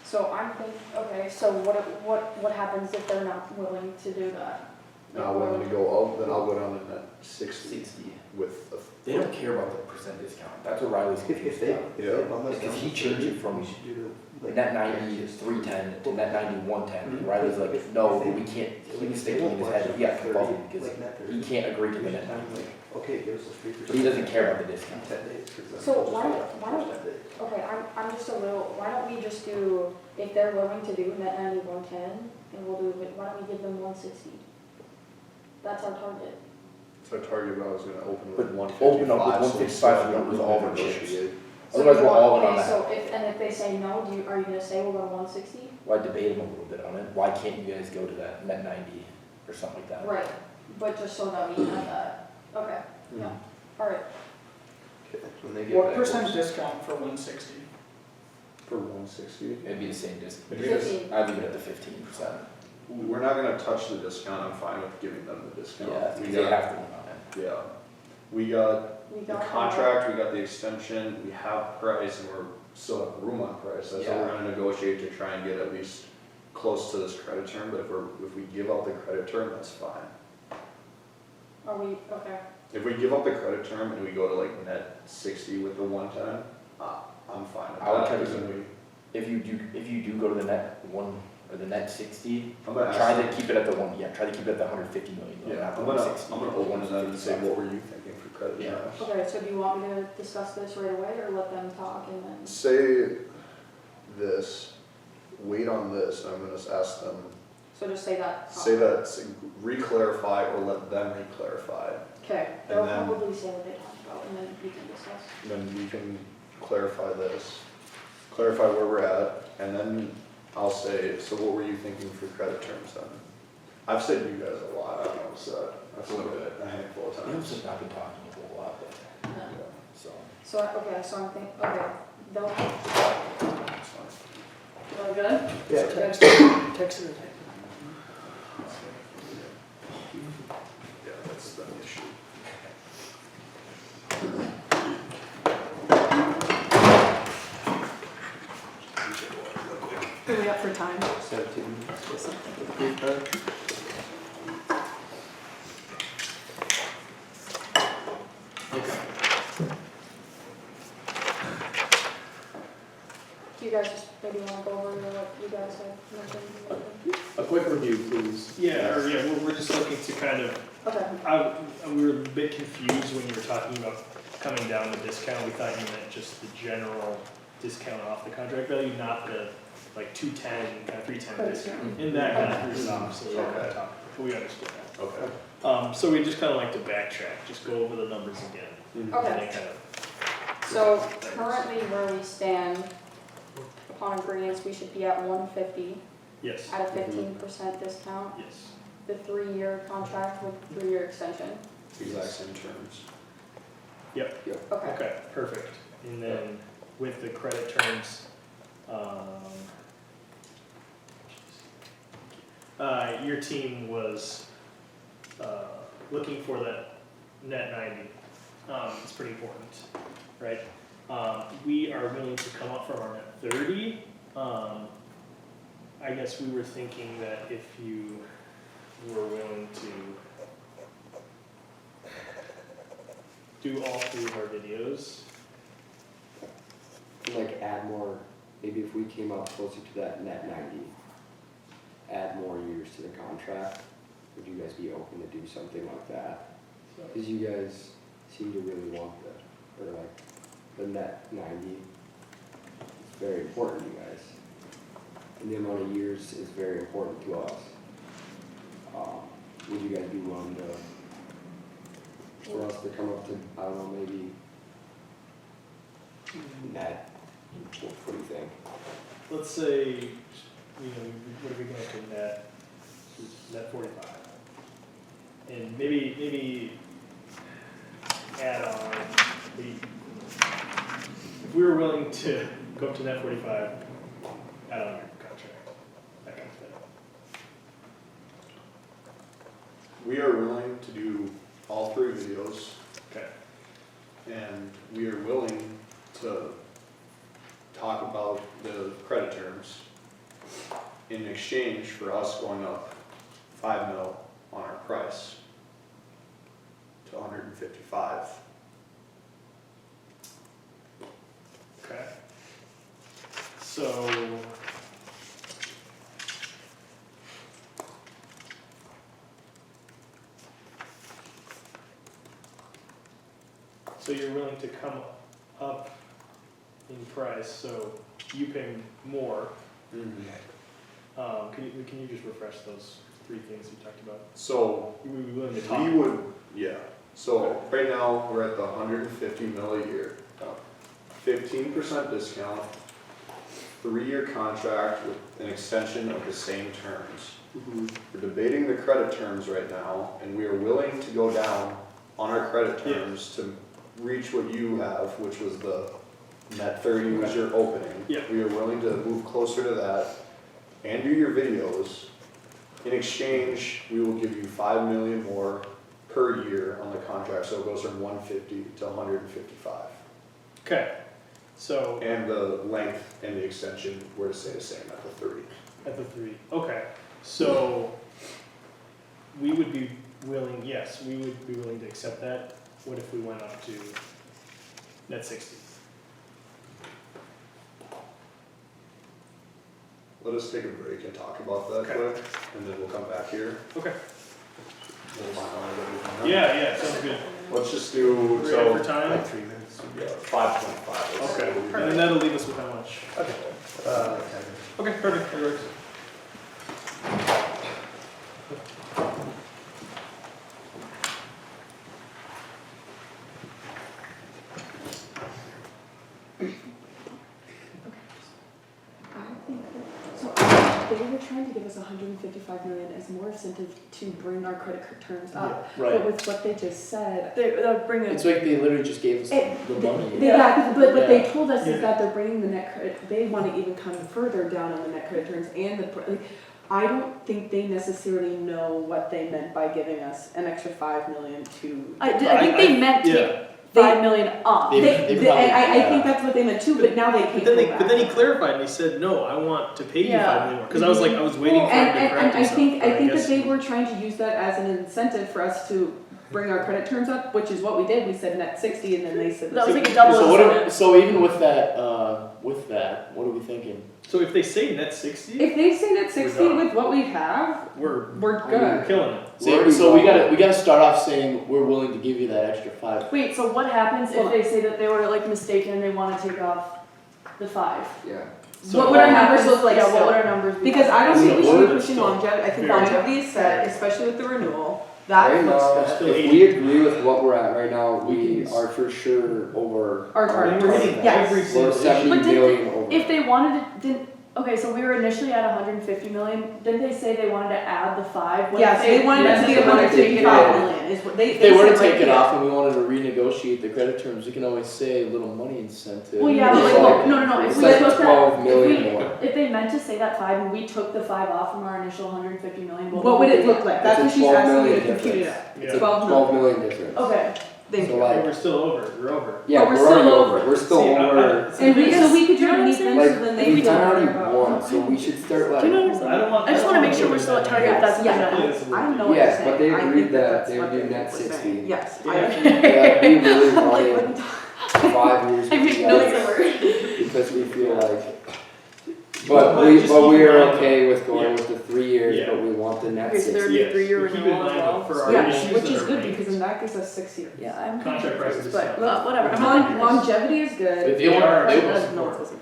So I'm thinking, okay, so what happens if they're not willing to do that? Now, when we go up, then I'll go down to net 60 60. with a. They don't care about the percent discount. That's what Riley's If confused they, about. if they bump us Because down he to changed 30, it from we should do the, like. Net 90 is 310 to net 90 110. Mhm. Riley's like, If- no, if they- we can't. He was they thinking in won't his budge head, he got 30, confuzzled because like net 30. he can't agree to We the should net time 90. like, okay, give us a 3%. But he doesn't care about the discount. In 10 days, 'cause then So we'll just why pay don't- it why first don't- 10 days. Okay, I'm just a little, why don't we just do, if they're willing to do net 90, 110, and we'll do, why don't we give them 160? That's our target. So our target, but I was gonna open But with 155. open up with 155 so we don't lose all of our chips. negotiate. So Otherwise, you we're want- all in on okay, that. So if they say no, are you gonna say we'll go to 160? Well, I debated him a little bit on it. Why can't you guys go to that net 90 or something like that? Right, but just so that we have that, okay, yeah, all right. Okay, when they get What back, percent we'll- discount for 160? For 160? It'd be the same discount. If you guys- 15. I'd leave it at the 15%. We're not gonna touch the discount, I'm fine with giving them the discount. Yeah, We because they got, have to win on it. yeah. We got We the got that. contract, we got the extension, we have price, and we're still have room on price. That's what we're gonna negotiate to try and get at least close to this credit term, but if we give out the credit term, that's fine. Are we, okay, If we give up the credit term and we go to like net 60 with the 110, I'm fine with I would that. try to because then we- If you do go to the net 1 or the net 60, I'm gonna try ask to them, keep it at the 1, yeah, try to keep it at the 150 million, yeah, not the I'm gonna 160. open to them and say, what were you thinking for credit Yeah. terms? okay, so do you want me to discuss this right away, or let them talk and then? Say this, wait on this, and I'm gonna ask them, So just say that. say that, re-clarify or let them re-clarify. Okay, they'll And then- probably say what they talked about, and then we can discuss. Then we can clarify this, clarify where we're at, and then I'll say, so what were you thinking for credit terms then? I've said you guys a lot, I don't know, so I've said it a handful of We times. also not been talking a whole lot, but, Yeah. so. So, okay, so I'm thinking, okay, they'll, That's fine. you good? Yeah, Text it or type Yeah, that's the issue. Are we up for time? 17 minutes or something. Do you guys just maybe wanna go over what you guys have mentioned? A quick review, please. Yeah, we're just looking to kind of, Okay, we were a bit confused when you were talking about coming down the discount. We thought you meant just the general discount off the contract value, not the like 210, kind of 310 discount. And that kind of threw us off, so we were gonna talk, but we understood that. Okay. So we just kind of like to backtrack, just go over the numbers again. And okay, then kind of, so currently where we stand, upon agreement, we should be at 150 yes, at a 15% discount. yes. The 3-year contract with 3-year extension. Exact same terms. Okay, Okay, perfect. And then with the credit terms, your team was, looking for that net 90. It's pretty important, right? We are willing to come up from our net 30. I guess we were thinking that if you were willing to do all 3 of our videos, Like add more, maybe if we came up closer to that net 90, add more years to the contract, would you guys be open to do something like that? Cause you guys seem to really want the, or like, the net 90. It's very important to you guys. And the amount of years is very important to us. Would you guys be willing to, for us to come up to, I don't know, maybe net, what do you think? Let's say, you know, what are we going to net 45? And maybe add on if we were willing to go up to net 45, add on your contract, that kind of thing. We are willing to do all 3 videos, Okay. and we are willing to talk about the credit terms in exchange for us going up 5 mil on our price to 155. Okay. So. So you're willing to come up in price, so you pay more. Can you just refresh those 3 things you talked about? So You would be willing to talk? we would, yeah, so right now, we're at the 150 mil a year. 15% discount, 3-year contract with an extension of the same terms. We're debating the credit terms right now, and we are willing to go down on our credit terms to reach what you have, which was the net 30 was your opening. Yeah. We are willing to move closer to that and do your videos. In exchange, we will give you 5 million more per year on the contract, so it goes from 150 to 155. Okay, so And the length and the extension were to stay the same at the 30. at the 3, okay, so we would be willing, yes, we would be willing to accept that. What if we went up to net 60? Let us take a break and talk about that Okay. quick, and then we'll come back here. Okay. We'll finalize everything. Yeah, sounds good. Let's just do, Ready so, for time? Like 3 minutes. yeah, 5.5. Okay, and then that'll leave us with how much? Okay, perfect, that works. They were trying to give us 155 million as more incentive to bring our credit terms up. Right. But with what they just said, They'll bring it. It's like they literally just gave us It- the money. but what they Yeah. told us Yeah. is that they're bringing the net credit, they want to even come further down on the net credit terms and like, I don't think they necessarily know what they meant by giving us an extra 5 million to. I think they meant to Yeah. take 5 million off. They And I think that's what they meant too, but now they can't go back. But then he clarified and he said, no, I want to pay you Yeah. 5 million more, because I was like, I was waiting for him to correct And I himself. think but that guess- they were trying to use that as an incentive for us to bring our credit terms up, which is what we did. We said net 60 and then they said. That was like a double So what incentive. so even with that, what are we thinking? So if they say net 60, If they say net 60 We're done. with what we have, we're we're I good. mean, killing it. So we gotta start off saying we're willing to give you that extra 5. Wait, so what happens if Well- they say that they were like mistaken and they want to take off the 5? Yeah. So What would our numbers happens- look like Yeah, still? what would our numbers be? Because I don't think we Still, should be we're pushing still longevity. I think very- longevity is set, especially with the renewal. That Right looks now, good. Still if 80. we agree with what we're at right now, We we can- are for sure over. Our And we're hitting Yes. every We're single 70 But did- million over. If they wanted to, okay, so we were initially at 150 million. Didn't they say they wanted to add the 5? What Yes, if they wanted it to be meant wanted to take it 155 off. million is what they If they were to said right take it here. off and we wanted to renegotiate the credit terms, we can always say a little money incentive. Well, yeah, but It's like, like- no. If It's we like took that, 12 million if we- more. if they meant to say that 5 and we took the 5 off from our initial 150 million, What would it look like? That's what It's a she's 12 asking you million to compute it difference. at. Yeah. 12 12 million. million difference. Okay. Thank So you. like, We're still over, we're over. yeah, But we're we're still already over. over. We're still See, over. And we, so we could Do you know what I'm meet saying? them Like, so then they we feel already better about. won, so we should start like. Do you know what I'm saying? I don't want. I just wanna make sure we're still at target if that's Yeah, what I know what you're Yes, saying. but they I agreed think that that's they what would do they net were saying. 60. Yes, Yeah. I agree. Yeah, we really Like, wanted when- 5 years I with make you notes guys somewhere. because we feel like. But But we just are keep in mind- okay with going Yeah. with the 3 years, Yeah. but we want the net Okay, so there 60. would be a Yes, 3-year but keep in renewal as mind well. that for our Yeah, issues which that is are good ranked- because then that gives us 6 years. Yeah, I'm. Contract prices But discount. Whatever. longevity is good. If they want- they want No, it doesn't.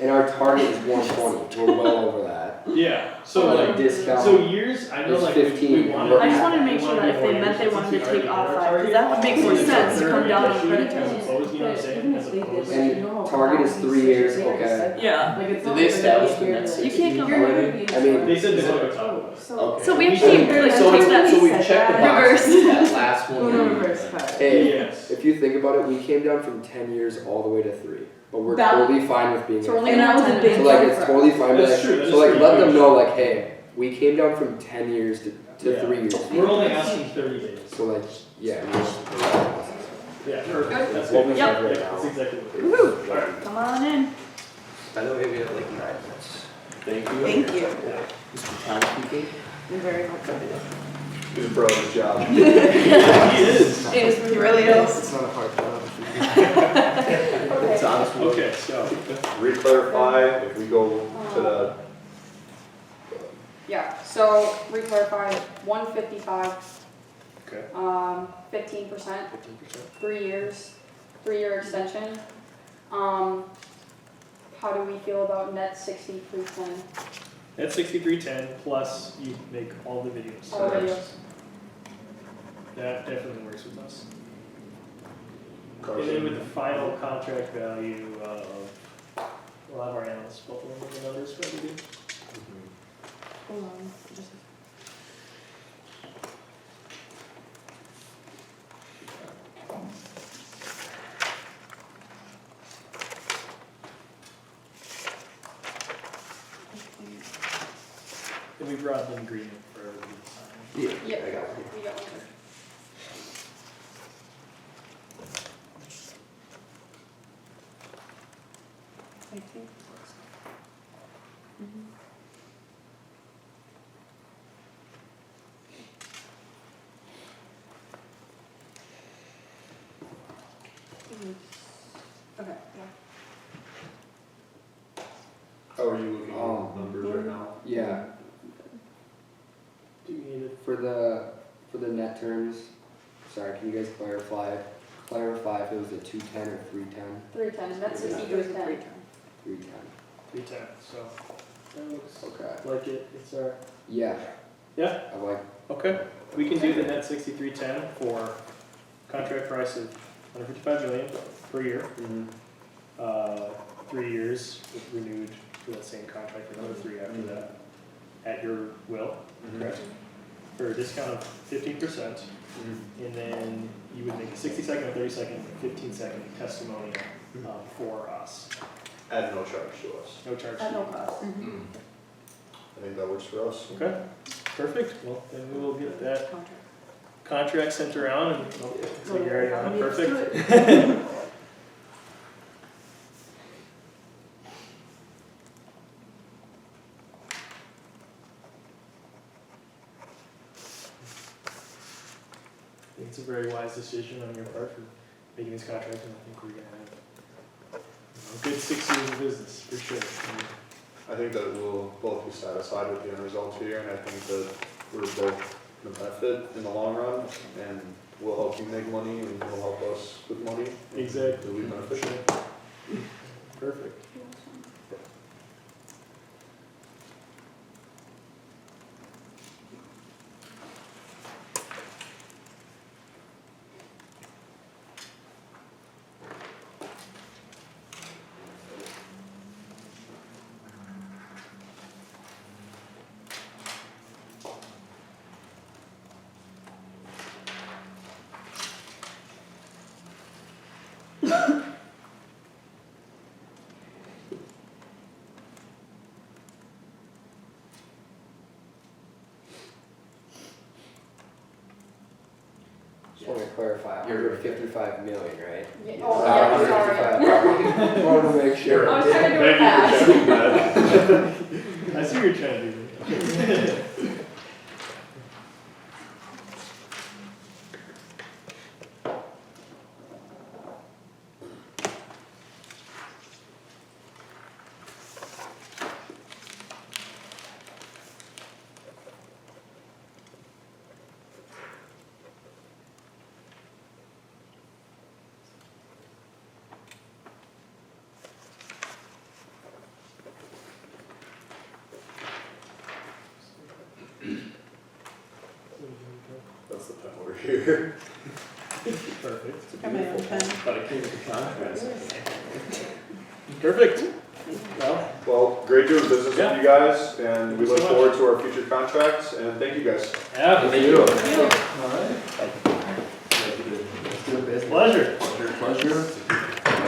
And our target is 120, we're well over that. Yeah, So so like like, discount. so years, I know is like 15. we wanted. I just wanted to make we sure wanted that if they more meant they years wanted since to we take already off hit our 5, because target. that would make more So sense to they're come down on issued credit as cards. opposed, you know what I'm saying, as opposed. And target is 3 years, okay. Yeah. Like it's Did not they like establish they're the gonna net be You can't go You're over. gonna be. I mean- They said they wanted to talk about it. So. Okay. So we actually barely So touched that. so we checked the box, Reverse. that last one. No, reverse cut. Hey, Yes. if you think about it, we came down from 10 years all the way to 3, but we're That- totally fine with being So at we're only And gonna that have was a 10 big So minutes. like it's totally fine, but That's like, true, that is so like pretty let them huge. know like, hey, we came down from 10 years to Yeah. 3 years. We're only asking 30 days. So like, yeah, Yeah, perfect, that's what good. we Yep. have right Yeah, now. that's exactly what it is. Alright. Come on in. By the way, we have like 9 minutes. Thank you. Thank you. Mr. Timekeeping. You're very welcome. He's a pro at his job. He is. It was He really is. It's not a hard job. Okay. It's honest. Okay, so, Re-clarify, if we go to the, Yeah, so re-clarify, 155, okay, 15%, 15%. 3 years, 3-year extension. How do we feel about net 6310? That's 6310 plus you make all the videos. All videos. That definitely works with us. And then with the final contract value of, we'll have our analysts pull in the numbers for everything. Hold on, just. And we brought the agreement for everybody to sign. Yeah, Yep. I got it. We got one. I think. Okay, yeah. how are you looking at numbers right now? Yeah, Do you need it? for the net terms, sorry, can you guys clarify if it was a 210 or 310? 310, net It was a 6310. 310. 310, 310, so that looks okay. like it, it's our, Yeah. Yeah. I like, okay. We can do the net 6310 for contract price of 155 million per year. 3 years with renewed for that same contract for another 3 after that, at your will, correct? For a discount of 15%, and then you would make a 60-second or 30-second, 15-second testimonial for us. At no charge to us. No charge. At no cost. I think that works for us. Okay, perfect. Well, then we will get that Contract. contract sent around and, oh, so you're already on it, Let's do perfect. it. I think it's a very wise decision on your part for making these contracts, and I think we're gonna have a good 6 years of business, for sure. I think that we'll both be satisfied with the end result here, and I think that we're both gonna benefit in the long run, and we'll help you make money, and you'll help us with money. Exactly. It'll be beneficial. Perfect. just want to clarify, You're- 155 million, right? Yeah, oh, yeah, sorry. Wanted to make sure. I was trying to do it fast. I see what you're trying to do. here. Perfect. Got my own pen. But I came with the contrast. Perfect. Well, Well, great doing business with Yeah. you guys, and we Thank look you so forward to our future contracts, and thank you guys. yeah, Thank you. All right. Let's do business. Pleasure. Pleasure.